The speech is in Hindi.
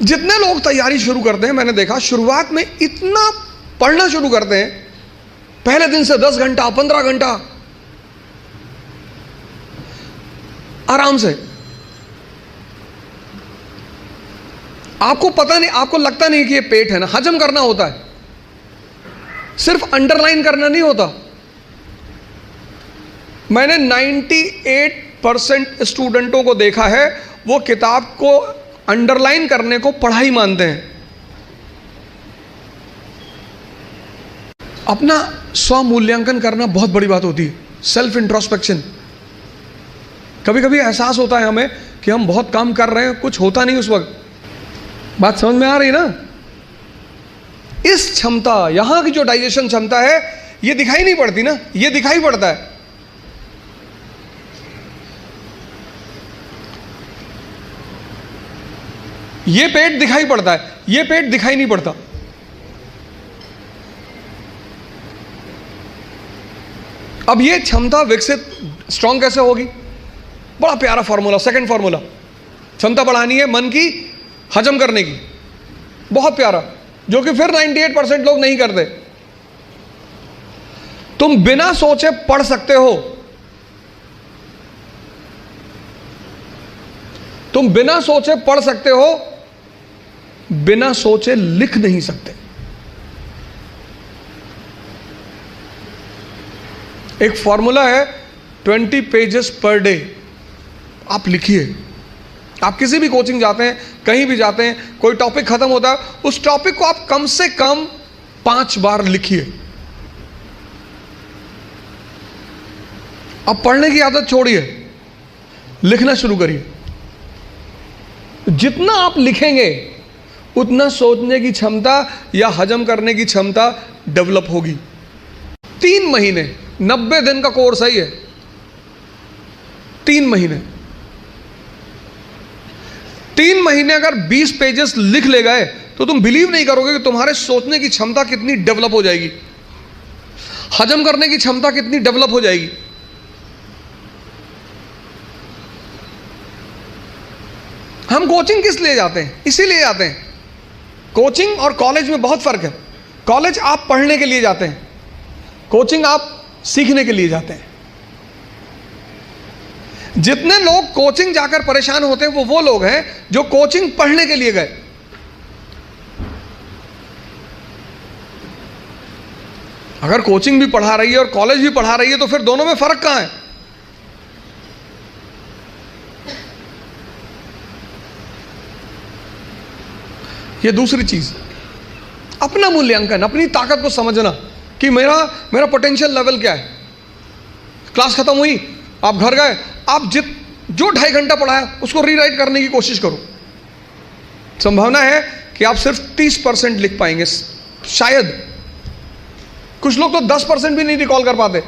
जितने लोग तैयारी शुरू करते हैं, मैंने देखा शुरुआत में इतना पढ़ना शुरू करते हैं, पहले दिन से 10 घंटा 15 घंटा आराम से। आपको पता नहीं, आपको लगता नहीं कि ये पेट है ना, हजम करना होता है, सिर्फ अंडरलाइन करना नहीं होता। मैंने 98% स्टूडेंटों को देखा है, वो किताब को अंडरलाइन करने को पढ़ाई मानते हैं। अपना स्व मूल्यांकन करना बहुत बड़ी बात होती है, सेल्फ इंट्रोस्पेक्शन। कभी कभी एहसास होता है हमें कि हम बहुत काम कर रहे हैं, कुछ होता नहीं उस वक्त। बात समझ में आ रही ना? इस क्षमता, यहां की जो डाइजेशन क्षमता है, ये दिखाई नहीं पड़ती ना, ये दिखाई पड़ता है। ये पेट दिखाई पड़ता है, ये पेट दिखाई नहीं पड़ता। अब ये क्षमता विकसित स्ट्रांग कैसे होगी? बड़ा प्यारा फॉर्मूला, सेकंड फॉर्मूला। क्षमता बढ़ानी है मन की, हजम करने की, बहुत प्यारा, जो कि फिर 98% लोग नहीं करते। तुम बिना सोचे पढ़ सकते हो, तुम बिना सोचे पढ़ सकते हो, बिना सोचे लिख नहीं सकते। एक फॉर्मूला है 20 पेजेस पर डे। आप लिखिए। आप किसी भी कोचिंग जाते हैं, कहीं भी जाते हैं, कोई टॉपिक खत्म होता है, उस टॉपिक को आप कम से कम 5 बार लिखिए। अब पढ़ने की आदत छोड़िए, लिखना शुरू करिए। जितना आप लिखेंगे उतना सोचने की क्षमता या हजम करने की क्षमता डेवलप होगी। 3 महीने, 90 दिन का कोर्स है ये। 3 महीने, 3 महीने अगर 20 पेजेस लिख ले गए तो तुम बिलीव नहीं करोगे कि तुम्हारे सोचने की क्षमता कितनी डेवलप हो जाएगी, हजम करने की क्षमता कितनी डेवलप हो जाएगी। हम कोचिंग किस लिए जाते हैं? इसीलिए जाते हैं। कोचिंग और कॉलेज में बहुत फर्क है। कॉलेज आप पढ़ने के लिए जाते हैं, कोचिंग आप सीखने के लिए जाते हैं। जितने लोग कोचिंग जाकर परेशान होते हैं वो लोग हैं जो कोचिंग पढ़ने के लिए गए। अगर कोचिंग भी पढ़ा रही है और कॉलेज भी पढ़ा रही है तो फिर दोनों में फर्क कहां है? ये दूसरी चीज, अपना मूल्यांकन, अपनी ताकत को समझना कि मेरा पोटेंशियल लेवल क्या है। क्लास खत्म हुई, आप घर गए, आप जो 2.5 घंटा पढ़ा है उसको रीराइट करने की कोशिश करो। संभावना है कि आप सिर्फ 30% लिख पाएंगे, शायद। कुछ लोग तो 10% भी नहीं रिकॉल कर पाते।